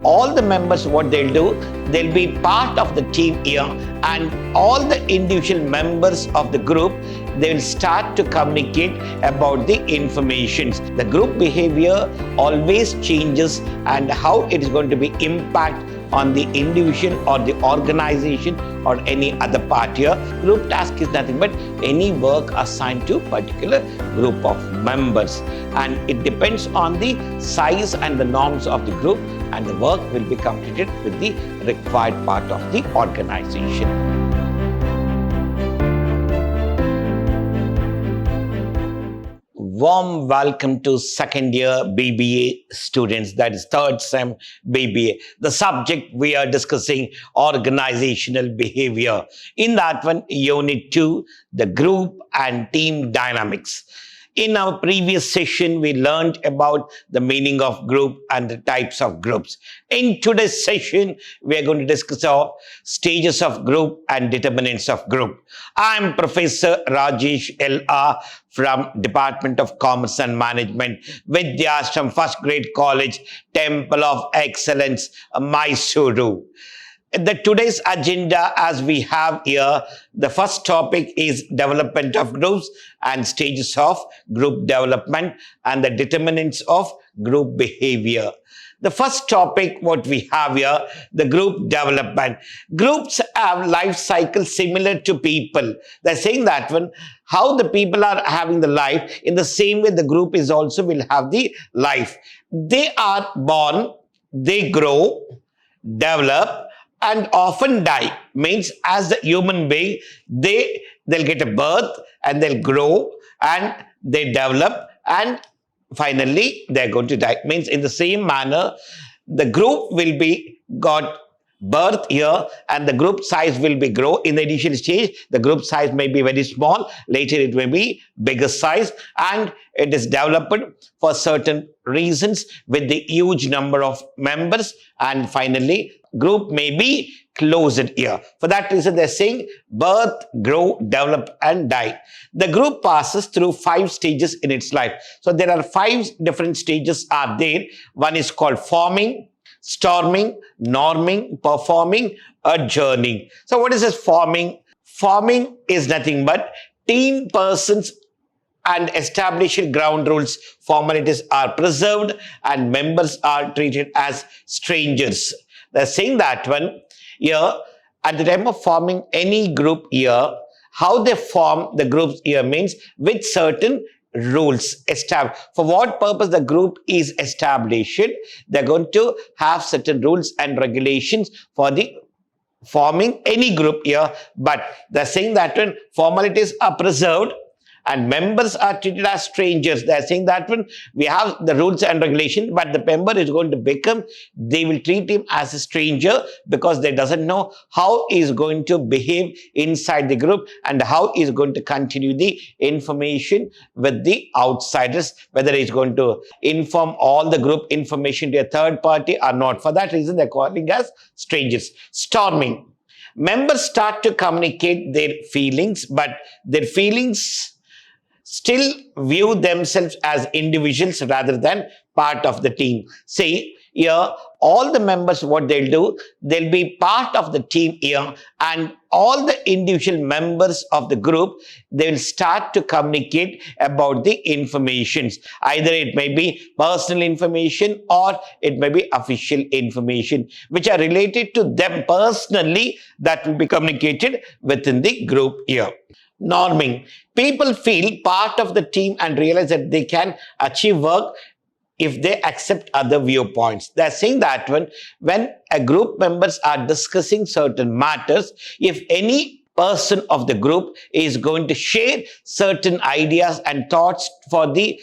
all the members, what they'll do, they'll be part of the team here, and all the individual members of the group, they will start to communicate about the informations. The group behavior always changes, and how it is going to be impact on the individual or the organization or any other part here. Group task is nothing but any work assigned to particular group of members, and it depends on the size and the norms of the group, and the work will be completed with the required part of the organization. Warm welcome to second year BBA students, that is third sem BBA. The subject we are discussing, organizational behavior. In that one, unit 2, the group and team dynamics. In our previous session, we learned about the meaning of group and the types of groups. In today's session, we are going to discuss our stages of group and determinants of group. I am Professor Rajesh L.R. from Department of Commerce and Management, Vidhyaashram, First Grade College, Temple of Excellence, MYSURU. Today's agenda, as we have here, the first topic is development of groups and stages of group development and the determinants of group behavior. The first topic, what we have here, the group development. Groups have life cycles similar to people. They're saying that one, how the people are having the life, in the same way the group is also will have the life. They are born, they grow, develop, and often die. Means as the human being, they'll get a birth and they'll grow and they develop and finally they're going to die. Means in the same manner, the group will be got birth here and the group size will be grow. In the initial stage, the group size may be very small. Later it may be bigger size, and it is developed for certain reasons with the huge number of members, and finally group may be closed here. For that reason, they're saying birth, grow, develop, and die. The group passes through 5 stages in its life. So there are 5 different stages are there. One is called forming, storming, norming, performing, adjourning. So what is this forming? Forming is nothing but team persons and established ground rules, formalities are preserved, and members are treated as strangers. They're saying that one here, at the time of forming any group here, how they form the groups here means with certain rules established. For what purpose the group is established, they're going to have certain rules and regulations for the forming any group here, but they're saying that when formalities are preserved and members are treated as strangers. They're saying that when we have the rules and regulations, but the member is going to become, they will treat him as a stranger because they doesn't know how he is going to behave inside the group and how he is going to continue the information with the outsiders, whether he is going to inform all the group information to a third party or not. For that reason, they're calling as strangers. Storming. Members start to communicate their feelings, but their feelings still view themselves as individuals rather than part of the team. Say, here, all the members, what they'll do, they'll be part of the team here, and all the individual members of the group, they will start to communicate about the informations. Either it may be personal information or it may be official information, which are related to them personally, that will be communicated within the group here. Norming. People feel part of the team and realize that they can achieve work if they accept other viewpoints. They're saying that when a group members are discussing certain matters, if any person of the group is going to share certain ideas and thoughts for the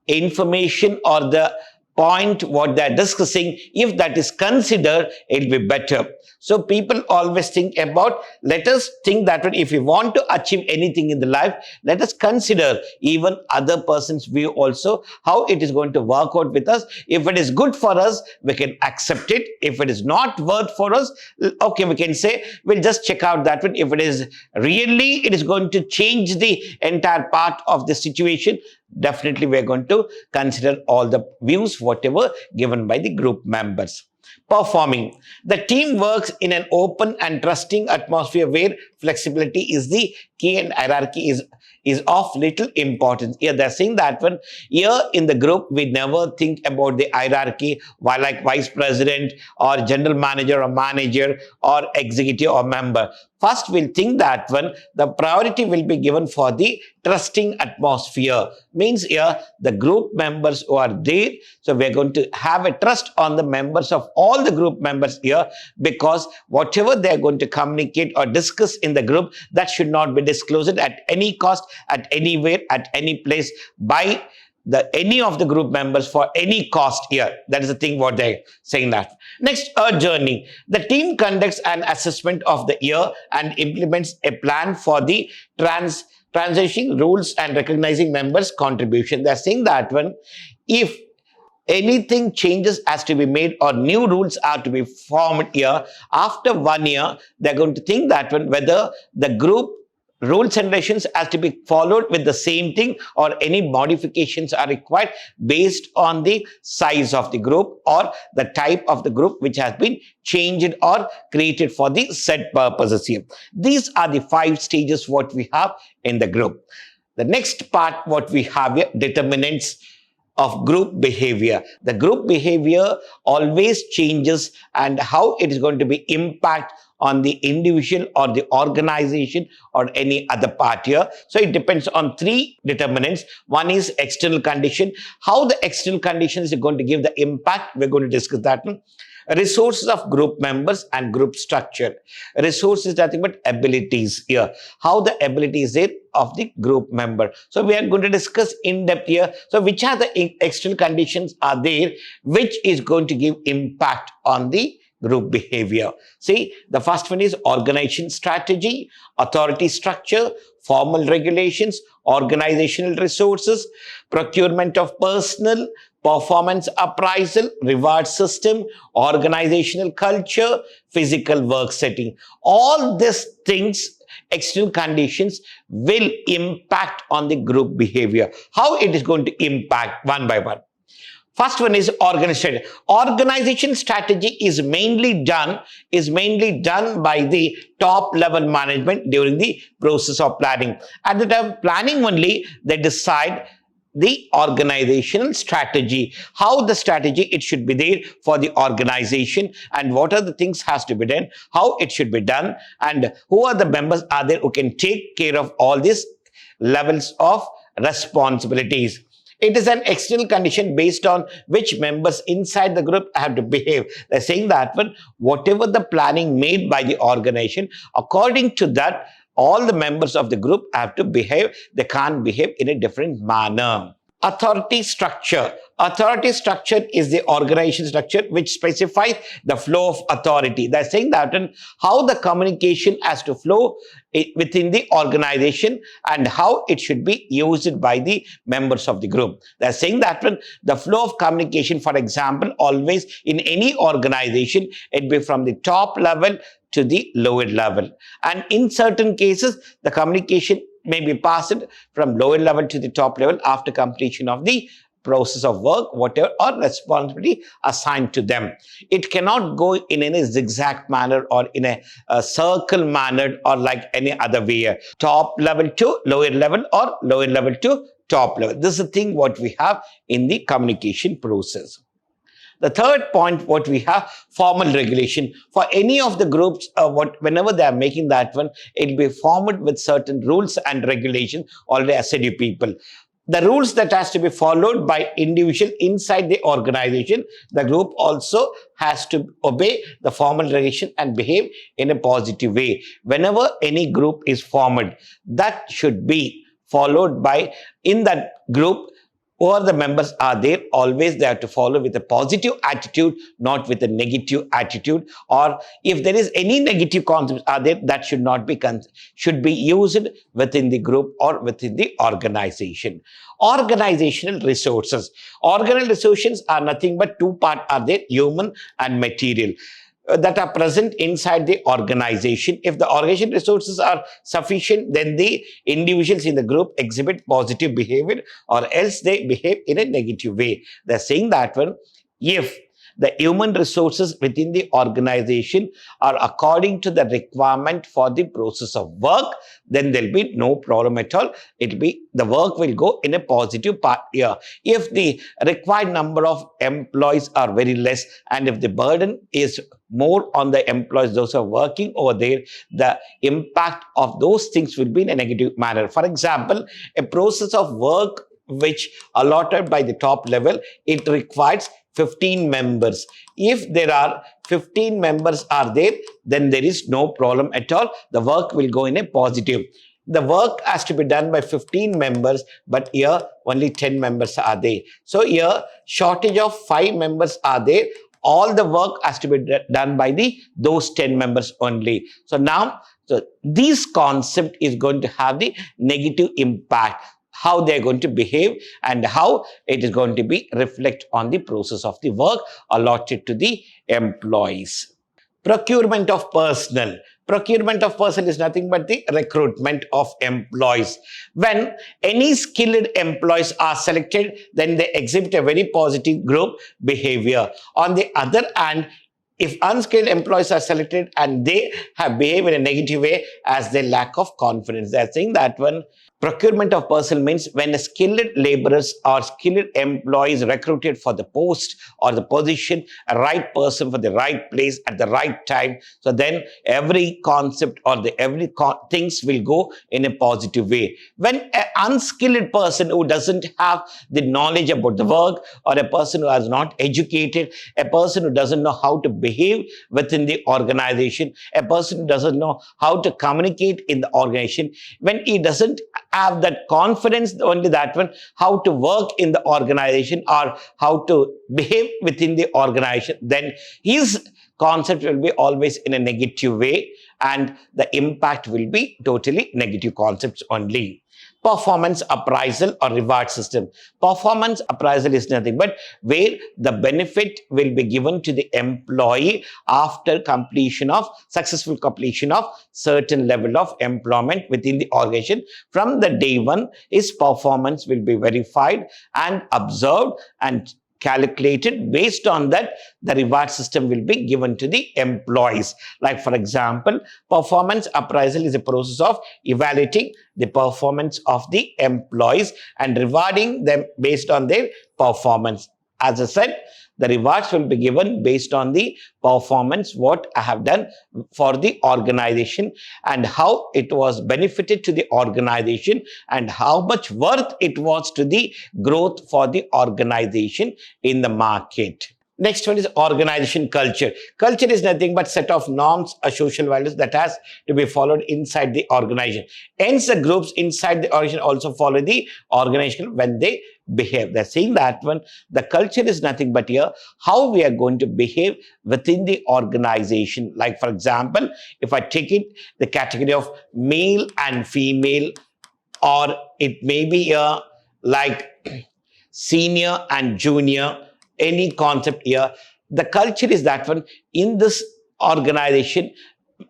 information or the point what they're discussing, if that is considered, it'll be better. So people always think about, let us think that if we want to achieve anything in the life, let us consider even other person's view also, how it is going to work out with us. If it is good for us, we can accept it. If it is not worth for us, okay, we can say, we'll just check out that one. If it is really, it is going to change the entire part of the situation, definitely we're going to consider all the views, whatever given by the group members. Performing. The team works in an open and trusting atmosphere where flexibility is the key and hierarchy is of little importance. Here they're saying that when here in the group, we never think about the hierarchy, while like vice president or general manager or manager or executive or member. First, we'll think that when the priority will be given for the trusting atmosphere. Means here the group members who are there. So we're going to have a trust on the members of all the group members here, because whatever they're going to communicate or discuss in the group, that should not be disclosed at any cost, at anywhere, at any place by any of the group members for any cost here. That is the thing what they're saying that. Next, a journey. The team conducts an assessment of the year and implements a plan for the transitioning rules and recognizing members' contribution. They're saying that when if anything changes has to be made or new rules are to be formed here, after 1 year, they're going to think that when whether the group rules and regulations has to be followed with the same thing or any modifications are required based on the size of the group or the type of the group which has been changed or created for the set purposes here. These are the 5 stages what we have in the group. The next part what we have here, determinants of group behavior. The group behavior always changes and how it is going to be impact on the individual or the organization or any other part here. So it depends on 3 determinants. One is external condition. How the external conditions are going to give the impact, we're going to discuss that. Resources of group members and group structure. Resources nothing but abilities here. How the abilities there of the group member. So we are going to discuss in depth here. So which are the external conditions are there which is going to give impact on the group behavior. See, the first one is organization strategy, authority structure, formal regulations, organizational resources, procurement of personnel, performance appraisal, reward system, organizational culture, physical work setting. All these things, external conditions, will impact on the group behavior. How it is going to impact one by one. First one is organization. Organization strategy is mainly done by the top level management during the process of planning. At the time of planning only, they decide the organizational strategy, how the strategy it should be there for the organization and what are the things has to be done, how it should be done, and who are the members are there who can take care of all these levels of responsibilities. It is an external condition based on which members inside the group have to behave. They're saying that when whatever the planning made by the organization, according to that, all the members of the group have to behave. They can't behave in a different manner. Authority structure. Authority structure is the organization structure which specifies the flow of authority. They're saying that how the communication has to flow within the organization and how it should be used by the members of the group. They're saying that the flow of communication, for example, always in any organization, it be from the top level to the lower level. And in certain cases, the communication may be passed from lower level to the top level after completion of the process of work, whatever, or responsibility assigned to them. It cannot go in any zigzag manner or in a circle manner or like any other way. Top level to lower level or lower level to top level. This is the thing what we have in the communication process. The third point, what we have, formal regulation. For any of the groups, whenever they are making that one, it will be formed with certain rules and regulations already assigned to people. The rules that has to be followed by individual inside the organization, the group also has to obey the formal regulation and behave in a positive way. Whenever any group is formed, that should be followed by, in that group, or the members are there, always they have to follow with a positive attitude, not with a negative attitude. Or if there is any negative concepts are there, that should not be should be used within the group or within the organization. Organizational resources. Organizational resources are nothing but 2 parts are there, human and material, that are present inside the organization. If the organization resources are sufficient, then the individuals in the group exhibit positive behavior or else they behave in a negative way. They're saying that one, if the human resources within the organization are according to the requirement for the process of work, then there'll be no problem at all. The work will go in a positive part here. If the required number of employees are very less, and if the burden is more on the employees, those who are working over there, the impact of those things will be in a negative manner. For example, a process of work which allotted by the top level, it requires 15 members. If there are 15 members are there, then there is no problem at all. The work will go in a positive. The work has to be done by 15 members, but here only 10 members are there. So here shortage of 5 members are there. All the work has to be done by those 10 members only. So now, this concept is going to have the negative impact, how they are going to behave and how it is going to be reflect on the process of the work allotted to the employees. Procurement of personnel. Procurement of personnel is nothing but the recruitment of employees. When any skilled employees are selected, then they exhibit a very positive group behavior. On the other hand, if unskilled employees are selected and they have behaved in a negative way as their lack of confidence, they are saying that one. Procurement of personnel means when a skilled laborers or skilled employees recruited for the post or the position, a right person for the right place at the right time. So then every concept or things will go in a positive way. When an unskilled person who doesn't have the knowledge about the work, or a person who is not educated, a person who doesn't know how to behave within the organization, a person who doesn't know how to communicate in the organization, when he doesn't have that confidence, only that one, how to work in the organization or how to behave within the organization, then his concept will be always in a negative way and the impact will be totally negative concepts only. Performance appraisal or reward system. Performance appraisal is nothing but where the benefit will be given to the employee after successful completion of certain level of employment within the organization. From the day one, his performance will be verified and observed and calculated. Based on that, the reward system will be given to the employees. Like for example, performance appraisal is a process of evaluating the performance of the employees and rewarding them based on their performance. As I said, the rewards will be given based on the performance, what I have done for the organization and how it was benefited to the organization and how much worth it was to the growth for the organization in the market. Next one is organization culture. Culture is nothing but set of norms or social values that has to be followed inside the organization. Hence, the groups inside the organization also follow the organization when they behave. They're saying that one, the culture is nothing but here how we are going to behave within the organization. Like for example, if I take it the category of male and female, or it may be like senior and junior, any concept here, the culture is that one in this organization,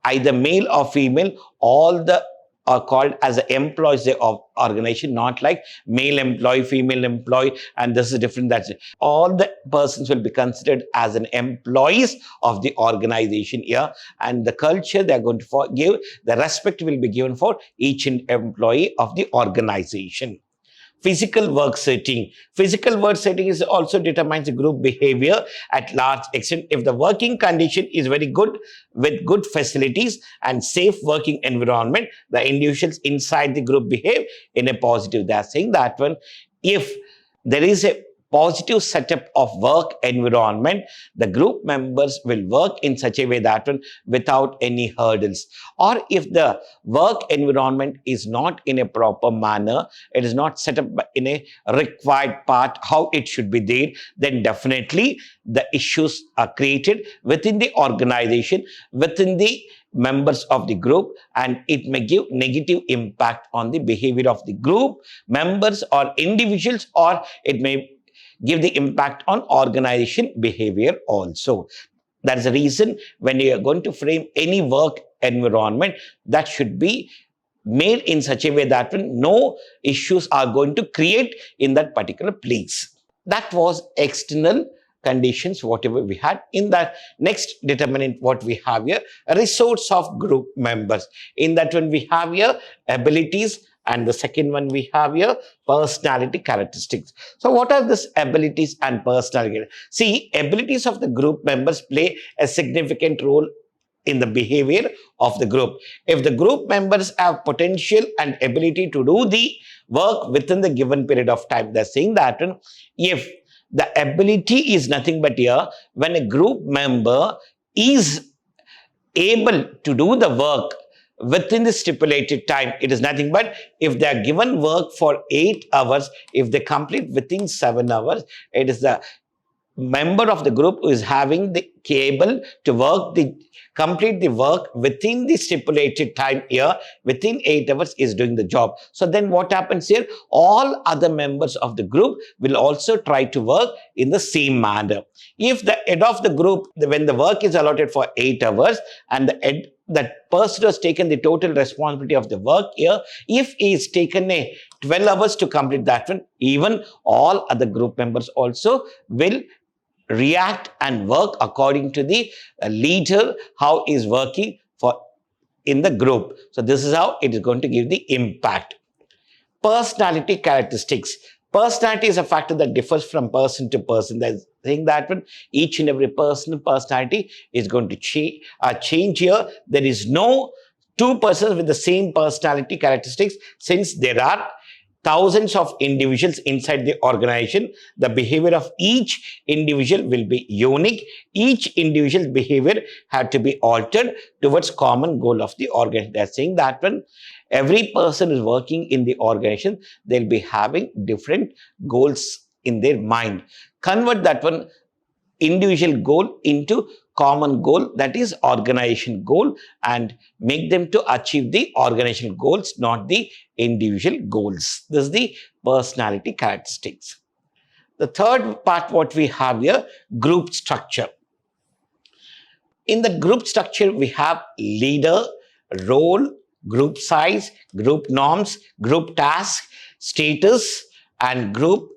either male or female, all the are called as the employees of organization, not like male employee, female employee, and this is different. That's it. All the persons will be considered as an employees of the organization here, and the culture they are going to give, the respect will be given for each employee of the organization. Physical work setting. Physical work setting is also determines the group behavior at large extent. If the working condition is very good with good facilities and safe working environment, the individuals inside the group behave in a positive. They are saying that one, if there is a positive setup of work environment, the group members will work in such a way that one without any hurdles. Or if the work environment is not in a proper manner, it is not set up in a required part how it should be there, then definitely the issues are created within the organization, within the members of the group, and it may give negative impact on the behavior of the group members or individuals, or it may give the impact on organization behavior also. That is the reason when you are going to frame any work environment, that should be made in such a way that no issues are going to create in that particular place. That was external conditions, whatever we had. In that next determinant, what we have here, a resource of group members. In that one, we have here abilities, and the second one we have here personality characteristics. So what are these abilities and personality? See, abilities of the group members play a significant role in the behavior of the group. If the group members have potential and ability to do the work within the given period of time, they're saying that if the ability is nothing but here, when a group member is able to do the work within the stipulated time, it is nothing but if they are given work for 8 hours, if they complete within 7 hours, it is the member of the group who is having the able to complete the work within the stipulated time here, within 8 hours is doing the job. So then what happens here? All other members of the group will also try to work in the same manner. If the head of the group, when the work is allotted for 8 hours and that person has taken the total responsibility of the work here, if he is taken 12 hours to complete that one, even all other group members also will react and work according to the leader, how he is working for in the group. So this is how it is going to give the impact. Personality characteristics. Personality is a factor that differs from person to person. There's saying that when each and every person's personality is going to change here. There is no two persons with the same personality characteristics, since there are thousands of individuals inside the organization. The behavior of each individual will be unique. Each individual's behavior had to be altered towards common goal of the organization. They're saying that when every person is working in the organization, they'll be having different goals in their mind. Convert that one individual goal into common goal, that is organization goal, and make them to achieve the organizational goals, not the individual goals. This is the personality characteristics. The third part, what we have here, group structure. In the group structure, we have leader, role, group size, group norms, group task, status, and group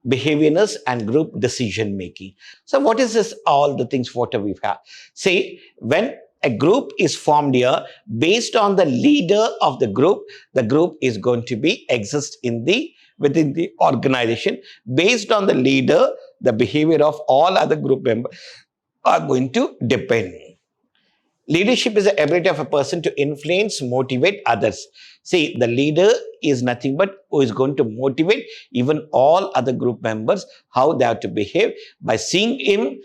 behaviorness and group decision making. So what is this? All the things what we have. Say when a group is formed here, based on the leader of the group is going to be exist within the organization. Based on the leader, the behavior of all other group members are going to depend. Leadership is the ability of a person to influence, motivate others. See, the leader is nothing but who is going to motivate even all other group members, how they have to behave. By seeing him,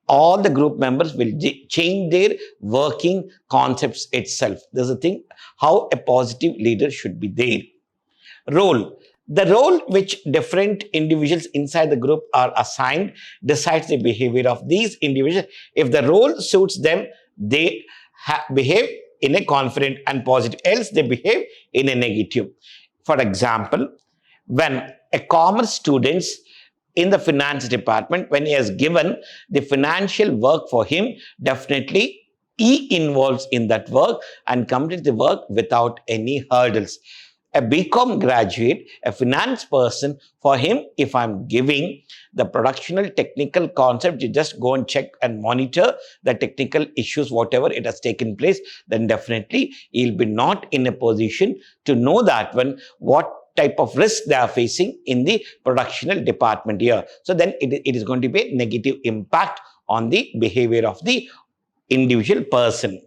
all the group members will change their working concepts itself. There's a thing, how a positive leader should be there. Role. The role which different individuals inside the group are assigned decides the behavior of these individuals. If the role suits them, they behave in a confident and positive, else they behave in a negative. For example, when a commerce student in the finance department, when he has given the financial work for him, definitely he involves in that work and completes the work without any hurdles. A BCom graduate, a finance person, for him, if I'm giving the productional technical concept, you just go and check and monitor the technical issues, whatever it has taken place, then definitely he'll be not in a position to know that one, what type of risk they are facing in the productional department here. So then it is going to be a negative impact on the behavior of the individual person.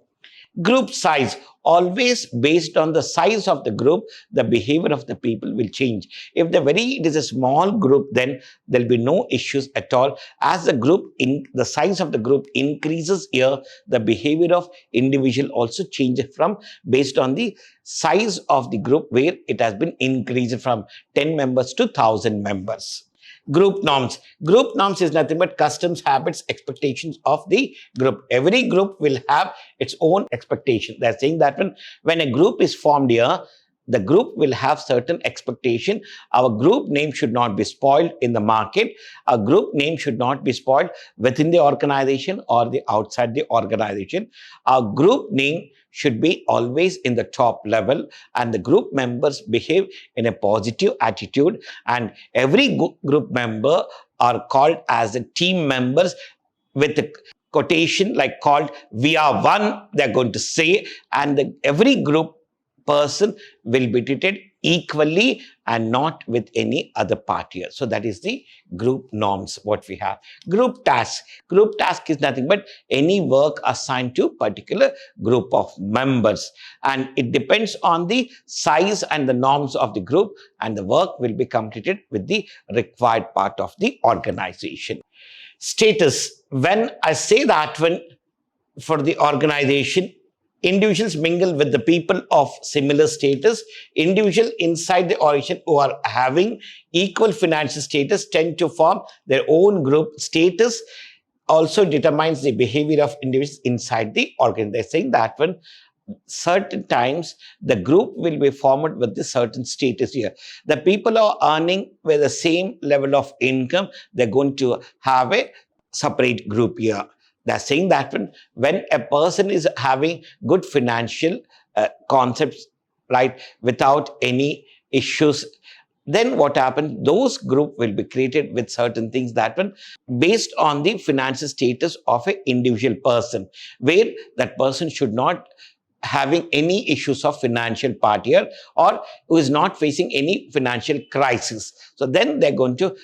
Group size. Always based on the size of the group, the behavior of the people will change. If it is a small group, then there'll be no issues at all. As the size of the group increases here, the behavior of individual also changes from based on the size of the group, where it has been increased from 10 members to 1,000 members. Group norms. Group norms is nothing but customs, habits, expectations of the group. Every group will have its own expectation. They're saying that when a group is formed here, the group will have certain expectation. Our group name should not be spoiled in the market. Our group name should not be spoiled within the organization or the outside the organization. Our group name should be always in the top level, and the group members behave in a positive attitude, and every group member are called as the team members with a quotation like called "we are one," they're going to say, and every group person will be treated equally and not with any other part here. So that is the group norms what we have. Group task. Group task is nothing but any work assigned to particular group of members, and it depends on the size and the norms of the group, and the work will be completed with the required part of the organization. Status. When I say that when for the organization, individuals mingle with the people of similar status. Individuals inside the organization who are having equal financial status tend to form their own group. Status also determines the behavior of individuals inside the organization. They're saying that when certain times the group will be formed with the certain status here. The people are earning with the same level of income, they're going to have a separate group here. They're saying that when a person is having good financial concepts, right, without any issues, then what happens, those group will be created with certain things that based on the financial status of an individual person, where that person should not having any issues of financial part here, or who is not facing any financial crisis. So then they're going to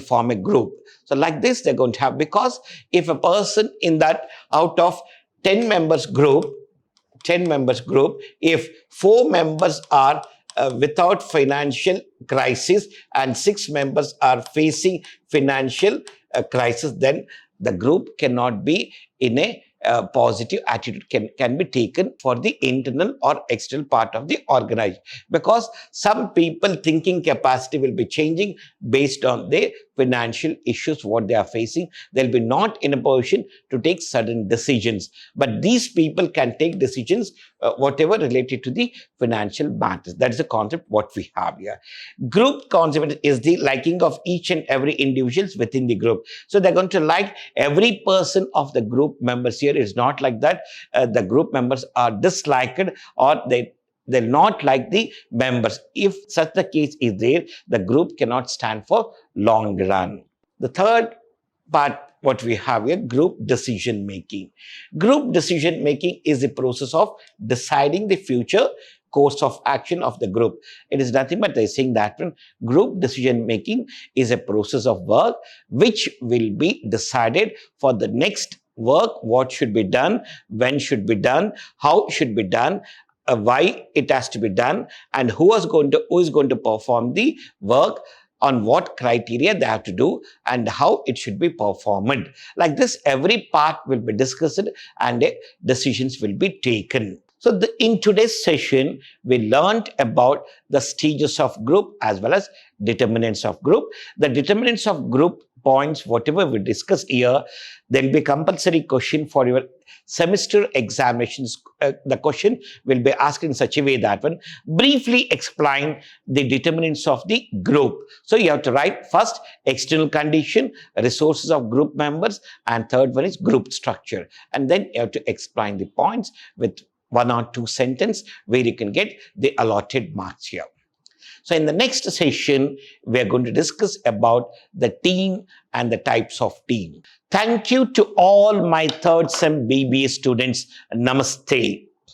form a group. So like this they're going to have, because if a person in that out of 10 members group, if 4 members are without financial crisis and 6 members are facing financial crisis, then the group cannot be in a positive attitude can be taken for the internal or external part of the organization, because some people thinking capacity will be changing based on their financial issues what they are facing. They'll be not in a position to take certain decisions, but these people can take decisions whatever related to the financial matters. That is the concept what we have here. Group concept is the liking of each and every individuals within the group. So they're going to like every person of the group members here. It's not like that the group members are disliked or they'll not like the members. If such the case is there, the group cannot stand for long run. The third part what we have here, group decision making. Group decision making is the process of deciding the future course of action of the group. It is nothing but they're saying that group decision making is a process of work which will be decided for the next work, what should be done, when should be done, how should be done, why it has to be done, and who is going to perform the work, on what criteria they have to do, and how it should be performed. Like this, every part will be discussed and decisions will be taken. So in today's session, we learned about the stages of group as well as determinants of group. The determinants of group points, whatever we discussed here, there will be compulsory question for your semester examinations. The question will be asked in such a way that briefly explain the determinants of the group. So you have to write first external condition, resources of group members, and third one is group structure. And then you have to explain the points with 1 or 2 sentences where you can get the allotted marks here. So in the next session, we are going to discuss about the team and the types of team. Thank you to all my third sem BBA students. Namaste.